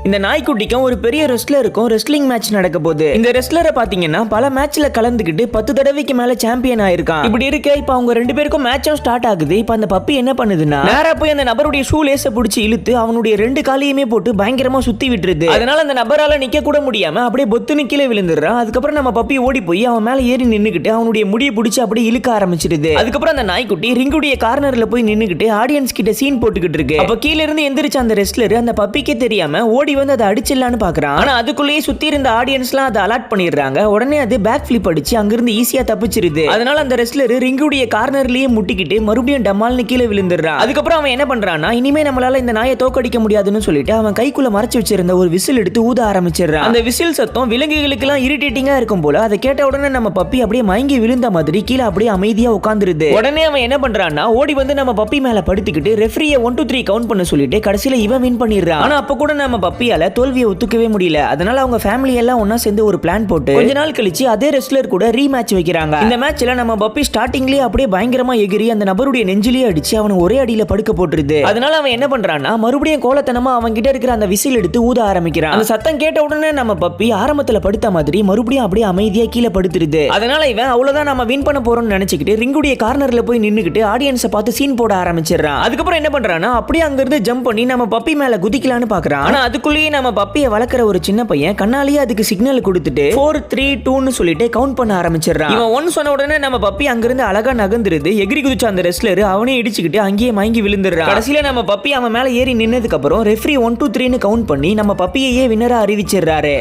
இந்த நாய்க்குட்டிக்கும் ஒரு பெரிய ரெஸ்லருக்கும் ரெஸ்லிங் மேட்ச் நடக்க போகுது. இந்த ரெஸ்லரை பாத்தீங்கன்னா பல மேட்ச்ல கலந்துக்கிட்டு 10 தடவைக்கு மேல சாம்பியன் ஆயிருக்கான். இப்படி இருக்க இப்ப அவங்க ரெண்டு பேருக்கும் மேட்சும் ஸ்டார்ட் ஆகுது. இப்ப அந்த பப்பி என்ன பண்ணுதுன்னா நேரா போய் அந்த நபருடைய ஷூ லேஸ பிடிச்சி இழுத்து அவனுடைய ரெண்டு காலையுமே போட்டு பயங்கரமா சுத்தி விட்டுருது. அதனால அந்த நபரால நிக்க கூட முடியாம அப்படியே பொத்துன்னு கீழே விழுந்துடுறான். அதுக்கப்புறம் நம்ம பப்பி ஓடி போய் அவன் மேல ஏறி நின்னுக்கிட்டு அவனுடைய முடியை பிடிச்சி அப்படியே இழுக்க ஆரம்பிச்சிடுது. அதுக்கப்புறம் அந்த நாய்க்குட்டி ரிங்குடைய கார்னர்ல போய் நின்னுக்கிட்டு ஆடியன்ஸ் கிட்ட சீன் போட்டுக்கிட்டு இருக்கு. அப்ப கீழ இருந்து எந்திரிச்ச அந்த ரெஸ்லர் அந்த பப்பிக்கே தெரியாம ஓடி வந்து அதை அடிச்சிடலான்னு பாக்குறான். ஆனா அதுக்குள்ளேயே சுத்தி இருந்த ஆடியன்ஸ்லாம் அதை அலர்ட் பண்ணிடுறாங்க. உடனே அது பேக் ஃபிளிப் அடிச்சு அங்கிருந்து ஈஸியா தப்பிச்சிருது. அதனால அந்த ரெஸ்லர் ரிங்குடைய கார்னர்லயே முட்டிக்கிட்டு மறுபடியும் டமால்னு கீழே விழுந்துடுறான். அதுக்கப்புறம் அவன் என்ன பண்றான்னா இனிமே நம்மளால இந்த நாயை தோக்கடிக்க முடியாதுன்னு சொல்லிட்டு அவன் கைக்குள்ள மறைச்சு வச்சிருந்த ஒரு விசில் எடுத்து ஊத ஆரம்பிச்சிடுறான். அந்த விசில் சத்தம் விலங்குகளுக்கு எல்லாம் இரிட்டேட்டிங்கா இருக்கும் போல. அதை கேட்ட உடனே நம்ம பப்பி அப்படியே மயங்கி விழுந்த மாதிரி கீழே அப்படியே அமைதியா உட்கார்ந்துருது. உடனே அவன் என்ன பண்றான்னா ஓடி வந்து நம்ம பப்பி மேல படுத்துக்கிட்டு ரெஃப்ரியை 1 2 3 கவுண்ட் பண்ண சொல்லிட்டு கடைசியில இவன் வின் பண்ணிடுறான். ஆனா அப்ப கூட நம்ம பப்பியால தோல்வியை ஒத்துக்கவே முடியல. அதனால அவங்க ஃபேமிலி எல்லாம் ஒண்ணா சேர்ந்து ஒரு பிளான் போட்டு கொஞ்ச நாள் கழிச்சு அதே ரெஸ்லர் கூட ரீமேட்ச் வைக்கிறாங்க. இந்த மேட்ச்ல நம்ம பப்பி ஸ்டார்டிங்லயே அப்படியே பயங்கரமா எகிரி அந்த நபருடைய நெஞ்சிலேயே அடிச்சு அவனை ஒரே அடியில படுக்க போட்டுருது. அதனால அவன் என்ன பண்றான்னா மறுபடியும் கோலத்தனமா அவன் கிட்ட இருக்கிற அந்த விசில் எடுத்து ஊத ஆரம்பிக்கிறான். அந்த சத்தம் கேட்ட உடனே நம்ம பப்பி ஆரம்பத்துல படுத்த மாதிரி மறுபடியும் அப்படியே அமைதியா கீழே படுத்துருது. அதனால இவன் அவ்வளவுதான் நம்ம வின் பண்ண போறோம்னு நினைச்சுக்கிட்டு ரிங்குடைய கார்னர்ல போய் நின்னுக்கிட்டு ஆடியன்ஸை பார்த்து சீன் போட ஆரம்பிச்சிடறான். அதுக்கப்புறம் என்ன பண்றான்னா அப்படியே அங்கிருந்து ஜம்ப் பண்ணி நம்ம பப்பி மேல குதிக்கலான்னு பாக்குறான். ஆனா அதுக்குள்ளேயே நம்ம பப்பியை வளர்க்குற ஒரு சின்ன பையன் கண்ணாலேயே அதுக்கு சிக்னல் கொடுத்துட்டு 4 3 2 சொல்லிட்டு கவுண்ட் பண்ண ஆரம்பிச்சிடறான். இவன் 1 சொன்ன உடனே நம்ம பப்பி அங்கிருந்து அழகா நகர்ந்துருது. எகிரி குதிச்ச அந்த ரெஸ்லர் அவனே இடிச்சுக்கிட்டு அங்கேயே மயங்கி விழுந்துடுறான். கடைசியில நம்ம பப்பி அவன் மேல ஏறி நின்னதுக்கு அப்புறம் ரெஃப்ரி 1 2 3 கவுண்ட் பண்ணி நம்ம பப்பியையே வின்னரா அறிவிச்சிடுறாரு.